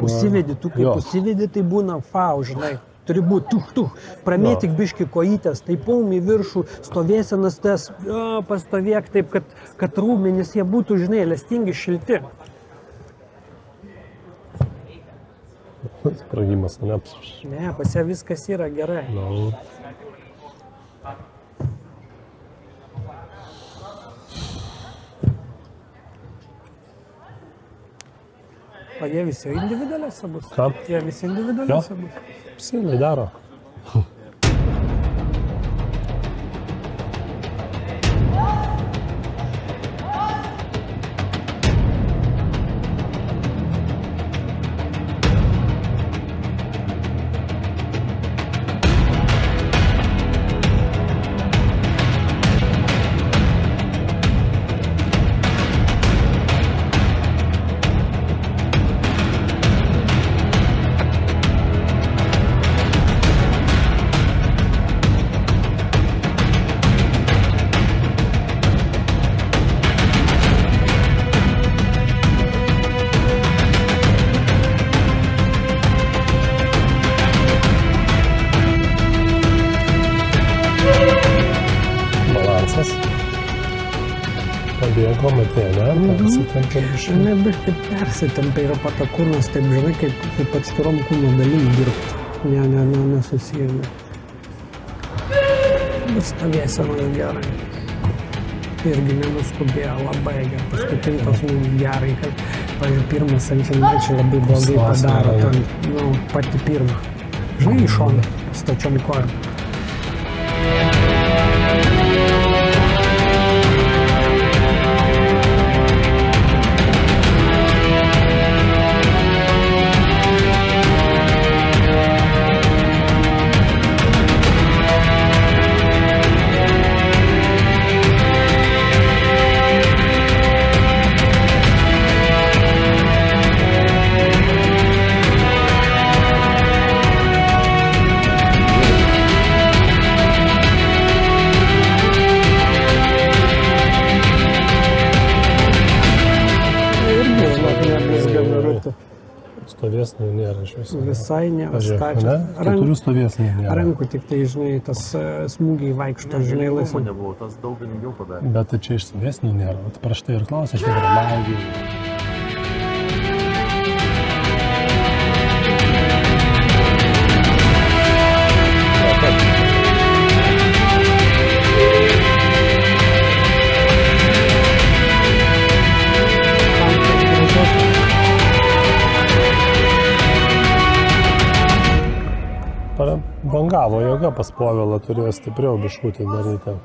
Užsivedi, tu kaip užsivedi, tai būna fau, žinai. Turi būti pramėtik biški kojytės, tai paum į viršų, stovėsenas tas, pastovėk taip, kad rūmenys jie būtų, žinai, elastingi, šilti. Spragimas, ne? Ne, pas ją viskas yra gerai. O jie visi individualiuose bus? Ką? Jie visi individualiuose bus? Psinai daro. Persitempia yra patakūnas, taip žinai, kaip atskirom kūno dalim dirbti. Nesusijame. Bet stovėsenos gerai. Irgi nenuskubėjo labai gerai. Paskutintos gerai, kad, pavyzdžiui, pirmas centimečiai labai blogai padaro ten, pati pirma. Žinai, į šoną, stačiom kojom. Stovėsnių nėra iš viso. Visai nėra stačias. Keturių stovėsnių nėra. Rankų tik tai, žinai, tas smūgiai vaikšto, žinai, laisvai. Nebuvo, tas daug ilgiau padarė. Bet čia iš stovėsnių nėra. Praš tai ir klausė, aš dabar laugiu. Bangavo jėga pas Povilą, turėjo stipriau biškutį daryti.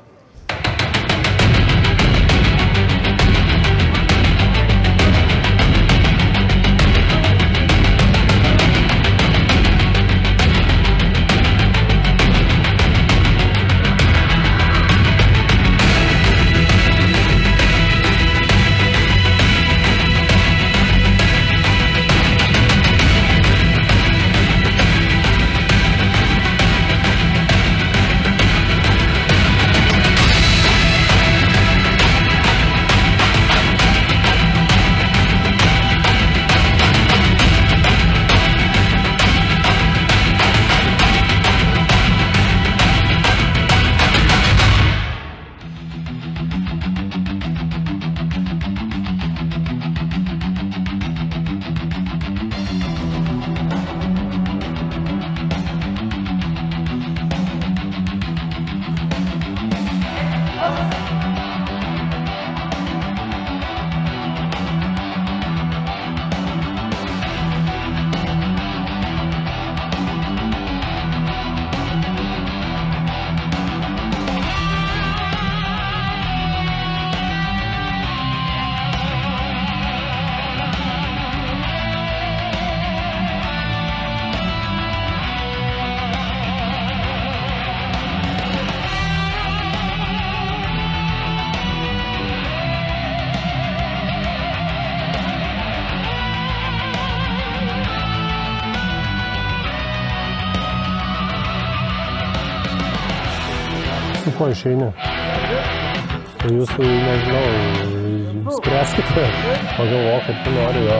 Su ko išeini? Tai jūs, nežinau, spręskite, pagalvok, kad tu nori jo.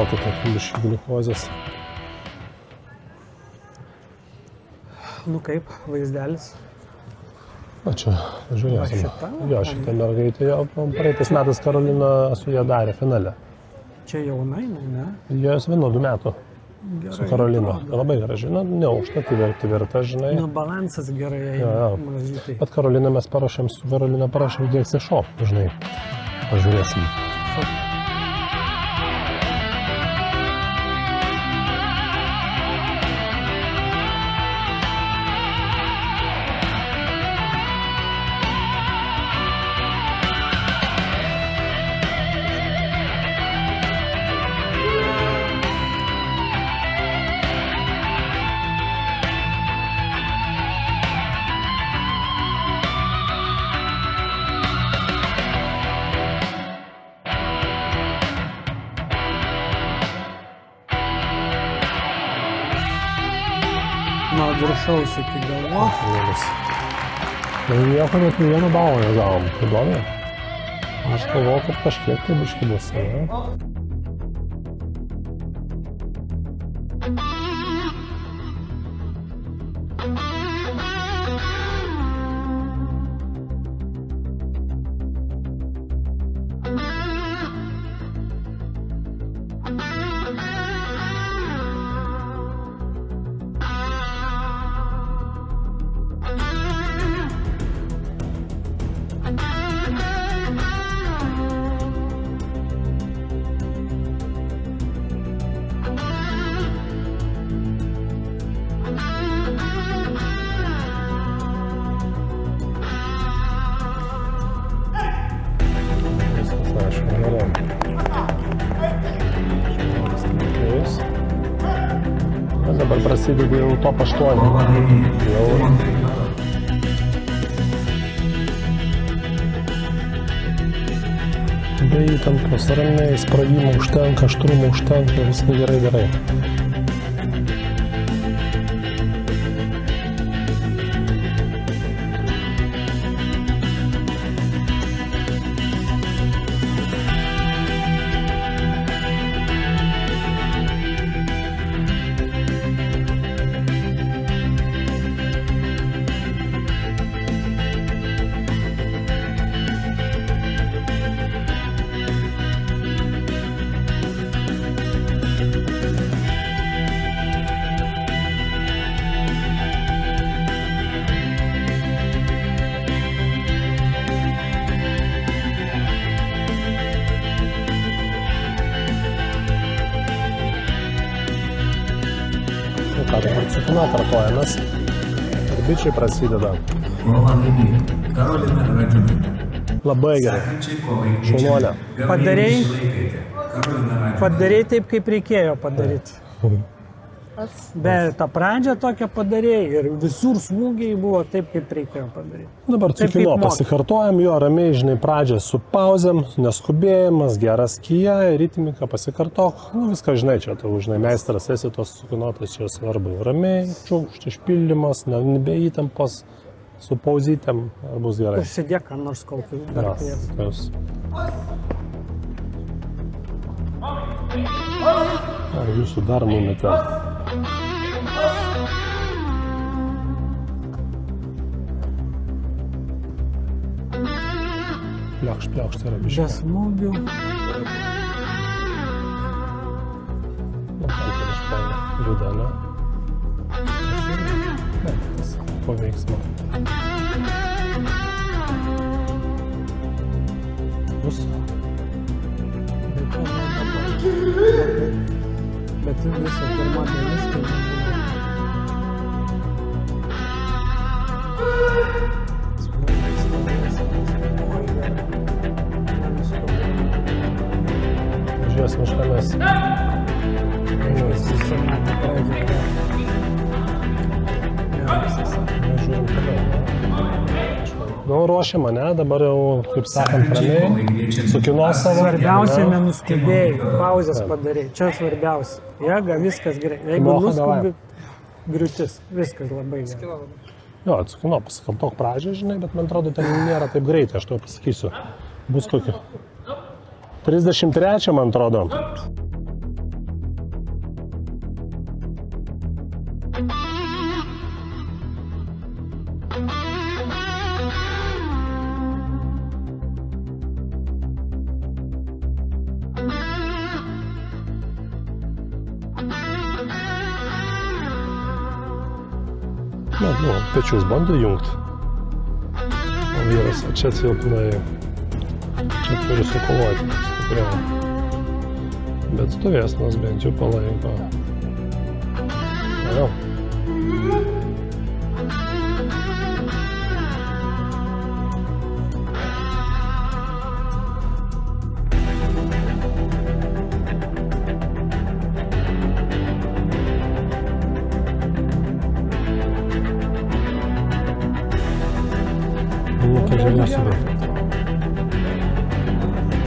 pakeltų biškį gliukozės. Nu kaip, vaizdelis? O čia, žiūrėsim. Jo, šitą mergaitę jau praeitais metais Karolina su ją darė finale. Čia jaunai, ne? Jos vienodų metų su Karolina. Labai graži, neaukšta, tvirta, žinai. Balansas gerai, mažytai. Bet Karolina mes parašėm, su Karolina parašėm DXC Shop, žinai. Pažiūrėsim. Nuo viršaus iki galvos. Tai nieko net vieną balą negavom, įdomi. Aš galvoju, kad kažkiek tai biškį bus, ne? Dabar prasideda jau top 8. Be įtampos, ramiai, sprogimų užtenka, aštrumo užtenka, viską gerai. Ką dabar cikina kartojamės ir bičiai prasideda. Labai gerai. Šaunuolė. Padarei taip, kaip reikėjo padaryti. Bet tą pradžią tokią padarėjai ir visur smūgiai buvo taip, kaip reikėjo padaryti. Dabar cikino pasikartojam, jo ramiai, žinai, pradžią su pauzėm, neskubėjimas, geras kija, ritmika, pasikartok. Nu, viską žinai, čia tau, žinai, meistras esi tos cikinotas, čia svarbu. Ramiai, čiukšt, išpildymas, nebe įtampos, su pauzytėm, ar bus gerai. Užsidėk, ką nors kol tai dar kvies. Ar jūsų dar numetė? Pliaukšt yra biškė. Be smūgių. Nu, ten išpolė. Juda, ne? Ne, tas po veiksmo. Bus? Bet visą pirmą dalis, tai Žiūrės miškamės. Žiūrim toliau. Nu, ruošia mane, dabar jau, kaip sakant, ramiai, sukinos savo. Svarbiausia, nenuskubėjai, pauzės padarėjai, čia svarbiausia. Jėga, viskas gerai. Jeigu nuskubi, griūtis, viskas labai gerai. Jo, sukino, pasikartok pradžią, žinai, bet man atrodo, ten nėra taip greitai, aš to pasakysiu. Bus kokį 33, man atrodo. Pečius bando jungti. O vyras čia silpnai. Čia turi sukovoti stipriau. Bet stovėsnas bent jau palaiko. Vėl.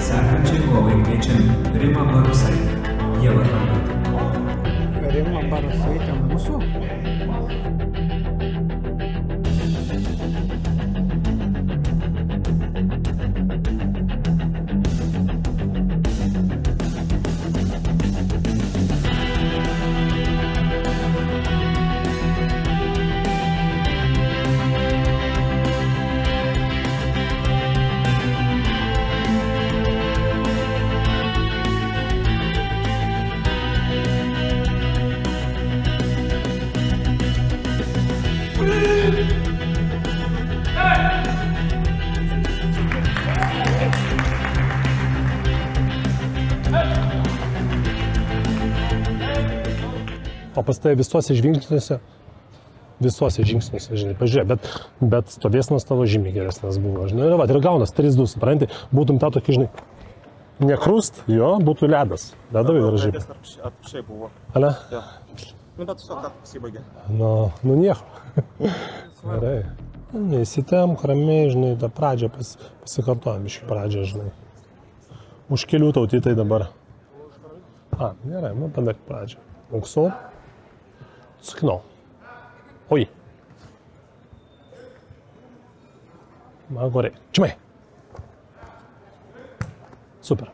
Sekančiai kovai kviečiami Rima Barusaitė, Ieva Tambaitė. Rima Barusaitė mūsų? O pas tai visuose žingsniuose, žinai, pažiūrėk, bet stovėsnas tavo žymiai geresnis buvo, žinai, ir gaunas 3-2, supranti, būtum tą tokį, žinai, nekrust, jo, būtų ledas, ledavai gražiai. Apšiai buvo. Ale? Jo. Nu, bet tiesiog ką pasibaigė. Nu nieko. Gerai. Neįsitempk, ramiai, žinai, tą pradžią pasikartojam iš pradžią, žinai. Už kelių tautytai dabar. Gerai, padaryk pradžią. Auksu. Suknau. Oi. Magoriai. Čimai. Super.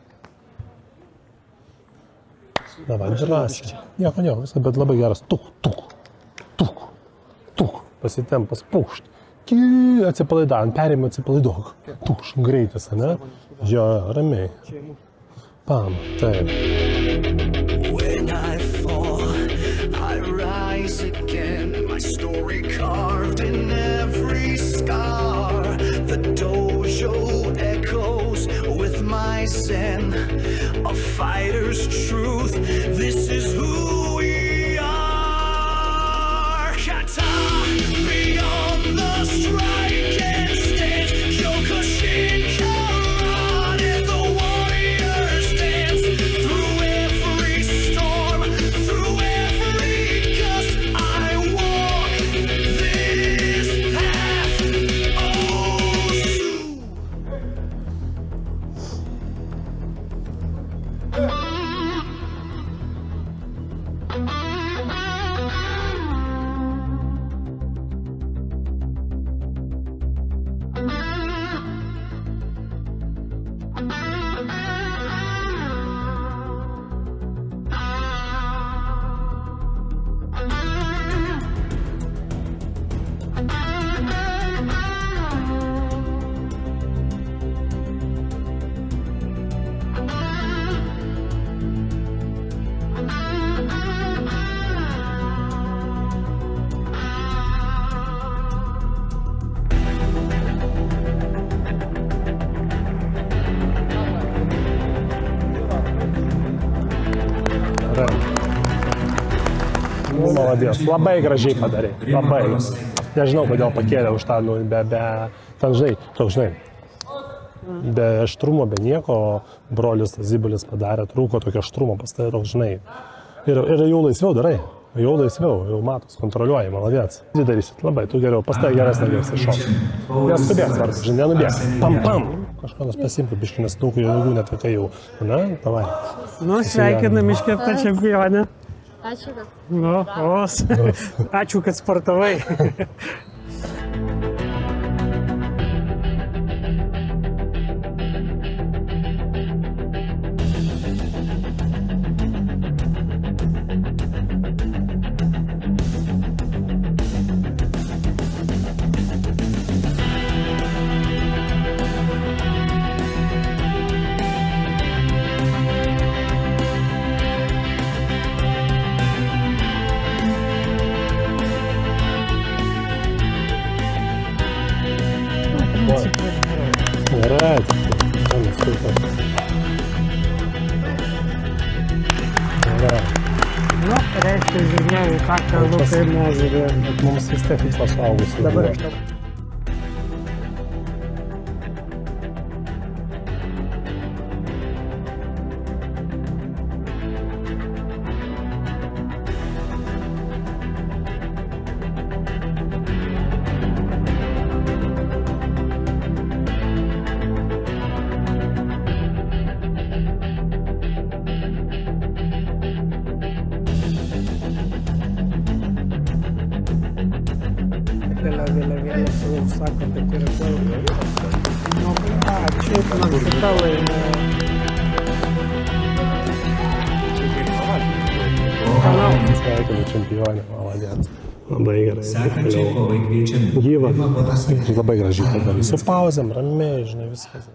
Davai, drąsiai. Nieko, viskas, bet labai geras. Tuk. Pasitempas, pūšt. Atsipalaidavant, perėjimą atsipalaiduok. Tukš, greitis, ane? Jo, ramiai. Pam, taip. When I fall, I rise again. My story carved in every scar. The dojo echoes with my zen. A fighter's truth. This is who we are. Kata beyond the strike and stance. Kyokushin karate. The warriors dance through every storm, through every gust. I walk this path. Oh, soon. Maladės, labai gražiai padarė, labai. Nežinau, kodėl pakėlė už tą, ten žinai, toks žinai, be aštrumo, be nieko, brolis Zibulis padarė, trūko tokio aštrumo, pastatė toks, žinai. Ir jau laisviau darai, jau matos, kontroliuoji, maladės. Dvi darysit labai, tu geriau, pastatė geresnė gėsi šok. Neskubėk, svarbu, žinai, nenubėk. Pam. Kažkodas pasimtų biškį, nes daug jėgų netvekai jau. Na, davai. Nu, sveikinam iškeptą čempionę. Ačiū, kad. Ačiū, kad sportavai. tu žiūrėjai, ką ten, nu, kaip mes žiūrėjom. Bet mums vis tiek tikslas suaugusių. Dabar aš tau. Vėliavėlė savo sako, kad yra daug. Nu, čia man šitą laimė. Sveikinu čempionę, maladėt. Labai gerai. Sekančiai kovai kviečiami. Gyva. Labai gražiai padarė. Su pauzėm, ramiai, žinai, viskas.